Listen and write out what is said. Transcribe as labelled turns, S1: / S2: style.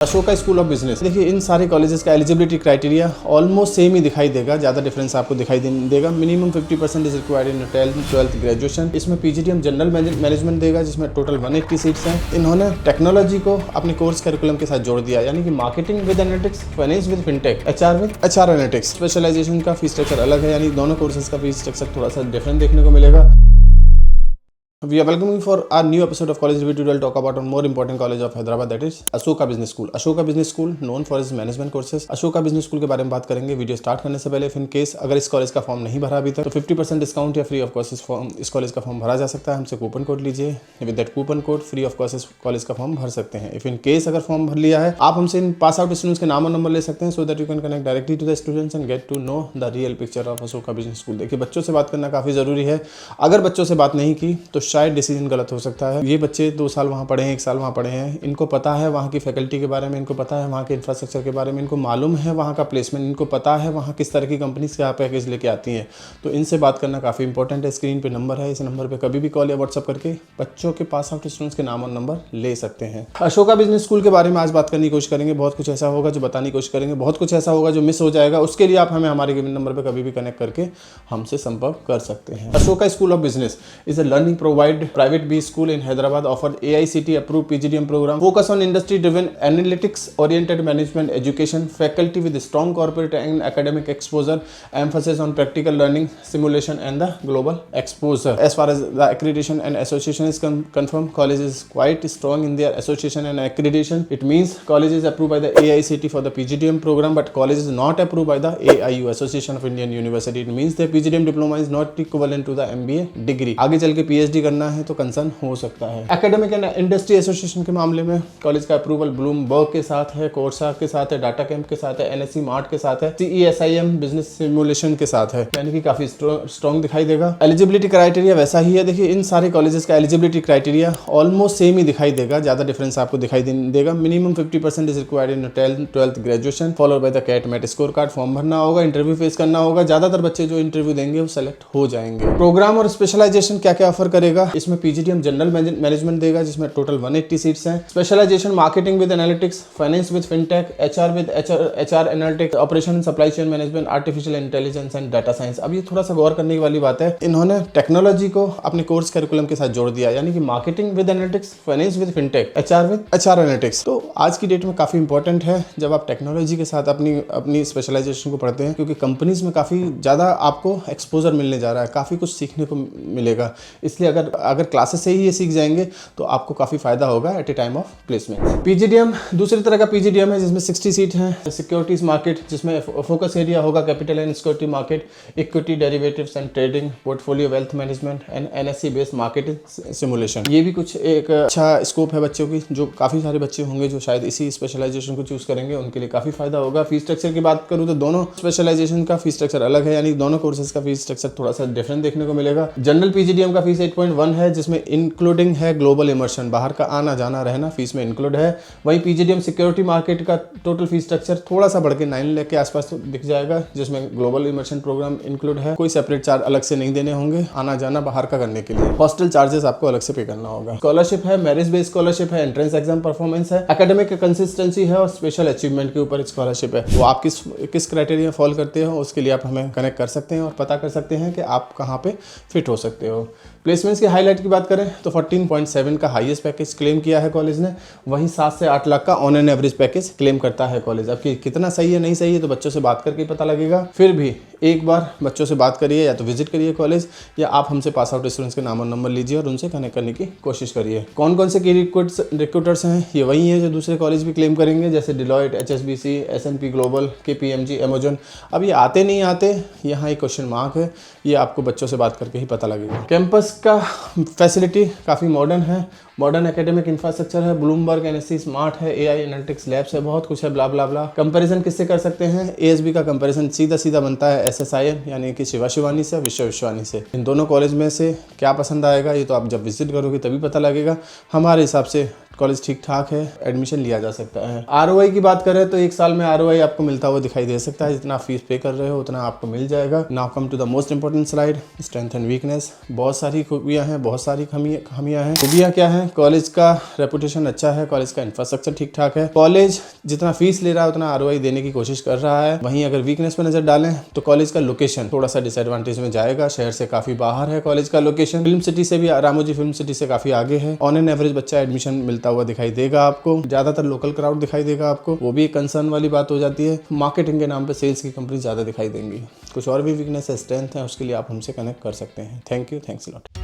S1: Ashoka school of business. देखिए इन सारे colleges का एलिजिबिलिटी क्राइटेरिया ऑलमोस्ट सेम ही दिखाई देगा, ज़्यादा डिफरेंस आपको दिखाई देगा। Minimum 50% is required in 12th graduation. इसमें पीजीडीएम जनरल मैनेजमेंट देगा, जिसमें टोटल 180 सीट्स हैं। इन्होंने टेक्नोलॉजी को अपने कोर्स करिकुलम के साथ जोड़ दिया, यानी कि marketing with analytics, finance with fintech, HR with HR analytics. Specialisation का फीस स्ट्रक्चर अलग है, यानी दोनों कोर्सेज का फीस स्ट्रक्चर थोड़ा सा डिफरेंट देखने को मिलेगा। We are welcoming for our new episode of College Review. Today we'll talk about one more important college of Hyderabad, that is Ashoka Business School. Ashoka Business School known for its management courses. Ashoka Business School के बारे में बात करेंगे। Video start करने से पहले in case अगर इस कॉलेज का फॉर्म नहीं भरा अभी तक, तो 50% डिस्काउंट या फ्री ऑफ कॉस्ट इस कॉलेज का फॉर्म भरा जा सकता है। हमसे कूपन कोड लीजिए, with that coupon code free of cost इस कॉलेज का फॉर्म भर सकते हैं। इफ इन केस अगर फॉर्म भर लिया है, आप हमसे इन पास आउट स्टूडेंट्स के नाम और नंबर ले सकते हैं, so that you can connect directly to the students and get to know the real picture of Ashoka business school. देखिए बच्चों से बात करना काफी जरूरी है। अगर बच्चों से बात नहीं की तो शायद डिसीजन गलत हो सकता है। ये बच्चे 2 साल वहाँ पढ़े हैं, 1 साल वहाँ पढ़े हैं, इनको पता है वहाँ की फैकल्टी के बारे में, इनको पता है वहाँ के इंफ्रास्ट्रक्चर के बारे में, इनको मालूम है वहाँ का प्लेसमेंट, इनको पता है वहाँ किस तरह की कंपनीज क्या पैकेज लेके आती हैं। तो इनसे बात करना काफ़ी इंपॉर्टेंट है। स्क्रीन पे नंबर है, इस नंबर पे कभी भी कॉल या व्हाट्सअप करके बच्चों के पास आउट स्टूडेंट्स के नाम और नंबर ले सकते हैं। अशोका बिजनेस स्कूल के बारे में आज बात करने की कोशिश करेंगे। बहुत कुछ ऐसा होगा जो बताने की कोशिश करेंगे, बहुत कुछ ऐसा होगा जो मिस हो जाएगा। उसके लिए आप हमें हमारे गिवन नंबर पर कभी भी कनेक्ट करके हमसे संपर्क कर सकते हैं। Ashoka school of business is a learning provide private B school in Hyderabad, offer AICTE approved PGDM program, focus on industry driven analytics oriented management education, faculty with strong corporate and academic exposure, emphasis on practical learning, simulation and the global exposure. As far as the accreditation and association is confirmed, college is quite strong in their association and accreditation. It means college is approved by the AICTE for the PGDM program, but college is not approved by the AIU, Association of Indian University. It means the PGDM diploma is not equivalent to the MBA degree. आगे चल के PhD करना है तो concern हो सकता है। Academic and industry association के मामले में कॉलेज का अप्रूवल ब्लूमबर्ग के साथ है, कोर्सा के साथ है, डाटा कैंप के साथ है, NSE मार्ट के साथ है, CESIM बिजनेस सिमुलेशन के साथ है, यानी कि काफी स्ट्रॉन्ग दिखाई देगा। एलिजिबिलिटी क्राइटेरिया वैसा ही है। देखिए इन सारे कॉलेजेस का एलिजिबिलिटी क्राइटेरिया ऑलमोस्ट सेम ही दिखाई देगा, ज्यादा डिफरेंस आपको दिखाई देगा। Minimum 50% is required in 12th graduation, followed by the CAT MAT score card. Form भरना होगा, इंटरव्यू फेस करना होगा। ज्यादातर बच्चे जो इंटरव्यू देंगे वो सेलेक्ट हो जाएंगे। प्रोग्राम और स्पेशलाइजेशन क्या क्या ऑफर करेगा, इसमें पीजीडीएम जनरल मैनेजमेंट देगा, जिसमें टोटल 180 सीट्स हैं। Specialisation marketing with analytics, finance with fintech, HR with HR analytics, operation and supply chain management, artificial intelligence and data science. अब ये थोड़ा सा गौर करने वाली बात है। इन्होंने टेक्नोलॉजी को अपने कोर्स करिकुलम के साथ जोड़ दिया, यानी कि marketing with analytics, finance with fintech, HR with HR analytics. तो आज की डेट में काफी इंपॉर्टेंट है जब आप टेक्नोलॉजी के साथ अपनी स्पेशलाइजेशन को पढ़ते हैं, क्योंकि कंपनीज में काफी ज्यादा आपको एक्सपोजर मिलने जा रहा है, काफी कुछ सीखने को मिलेगा। इसलिए अगर क्लासेस से ही ये सीख जाएंगे तो आपको काफी फायदा होगा at a time of placement. PGDM दूसरी तरह का पीजीडीएम है, जिसमें 60 सीट हैं। सिक्योरिटीज मार्केट, जिसमें फोकस एरिया होगा capital and security market, equity derivatives and trading, portfolio wealth management and NSE based market simulation. ये भी कुछ एक अच्छा स्कोप है बच्चों की, जो काफी सारे बच्चे होंगे जो शायद इसी स्पेशलाइजेशन को चूज करेंगे, उनके लिए काफी फायदा होगा। फीस स्ट्रक्चर की बात करूँ तो दोनों स्पेशलाइजेशन का फीस स्ट्रक्चर अलग है, यानी दोनों कोर्सेज का फीस स्ट्रक्चर थोड़ा सा डिफरेंट देखने को मिलेगा। जनरल पीजीडीएम का फीस 8.1 है, जिसमें इंक्लूडिंग है ग्लोबल इमर्शन, बाहर का आना जाना रहना फीस में इंक्लूड है। वहीं पीजीडीएम सिक्योरिटी मार्केट का टोटल फीस स्ट्रक्चर थोड़ा सा बढ़ के 9 लाख के आसपास तो दिख जाएगा, जिसमें ग्लोबल इमर्शन प्रोग्राम इंक्लूड है। कोई सेपरेट चार्ज अलग से नहीं देने होंगे आना जाना बाहर का करने के लिए। हॉस्टल चार्जेस आपको अलग से पे करना होगा। स्कॉलरशिप है, मेरिट बेस्ड स्कॉलरशिप है, एंट्रेंस एग्जाम परफॉर्मेंस है, एकेडमिक कंसिस्टेंसी है और स्पेशल अचीवमेंट के ऊपर स्कॉलरशिप है। वो आप किस क्राइटेरिया फॉलो करते हो उसके लिए आप हमें कनेक्ट कर सकते हैं और पता कर सकते हैं कि आप कहाँ पे फिट हो सकते हो। प्लेसमेंट्स की हाईलाइट की बात करें तो 14.7 का हाईएस्ट पैकेज क्लेम किया है कॉलेज ने, वहीं 7 से 8 लाख का on an average package claim करता है कॉलेज। अब कितना सही है नहीं सही है तो बच्चों से बात करके पता लगेगा। फिर भी एक बार बच्चों से बात करिए, या तो विजिट करिए कॉलेज, या आप हमसे पास आउट स्टूडेंट्स के नाम और नंबर लीजिए और उनसे कनेक्ट करने की कोशिश करिए। कौन कौन से की रिक्रूटर्स हैं, ये वही हैं जो दूसरे कॉलेज भी क्लेम करेंगे, जैसे Deloitte, HSBC, S&P global, KPMG, Amazon. अब ये आते नहीं आते, यहाँ एक क्वेश्चन मार्क है, ये आपको बच्चों से बात करके ही पता लगेगा। कैंपस का फैसिलिटी काफ़ी मॉडर्न है, मॉडर्न एकेडमिक इंफ्रास्ट्रक्चर है, ब्लूमबर्ग NSE स्मार्ट है, AI एनालिटिक्स लैब्स है, बहुत कुछ है, ब्ला ब्ला ब्ला। कंपैरिजन किससे कर सकते हैं? ASB का कंपैरिजन सीधा बनता है SSIM यानी कि शिवानी से, विश्ववानी से। इन दोनों कॉलेज में से क्या पसंद आएगा ये तो आप जब विजिट करोगे तभी पता लगेगा। हमारे हिसाब से कॉलेज ठीक ठाक है, एडमिशन लिया जा सकता है। ROI की बात करें तो 1 साल में ROI आपको मिलता हुआ दिखाई दे सकता है, जितना फीस पे कर रहे हो उतना आपको मिल जाएगा। Now come to the most important slide, strength and weakness. बहुत सारी खूबियां हैं, बहुत सारी खामियां हैं। खूबियां क्या है? कॉलेज का रेपुटेशन अच्छा है, कॉलेज का इंफ्रास्ट्रक्चर ठीक ठाक है, कॉलेज जितना फीस ले रहा है उतना ROI देने की कोशिश कर रहा है। वहीं अगर वीकनेस पे नजर डालें तो कॉलेज का लोकेशन थोड़ा सा डिसएडवांटेज में जाएगा, शहर से काफी बाहर है कॉलेज का लोकेशन, फिल्म सिटी से भी, रामोजी फिल्म सिटी से काफी आगे है। ऑन एन एवरेज बच्चा एडमिशन मिलता हुआ दिखाई देगा आपको, ज्यादातर लोकल क्राउड दिखाई देगा आपको, वो भी एक कंसर्न वाली बात हो जाती है। मार्केटिंग के नाम पे सेल्स की कंपनी ज्यादा दिखाई देंगी। कुछ और भी वीकनेस है, स्ट्रेंथ है, उसके लिए आप हमसे कनेक्ट कर सकते हैं। Thank you, thanks a lot.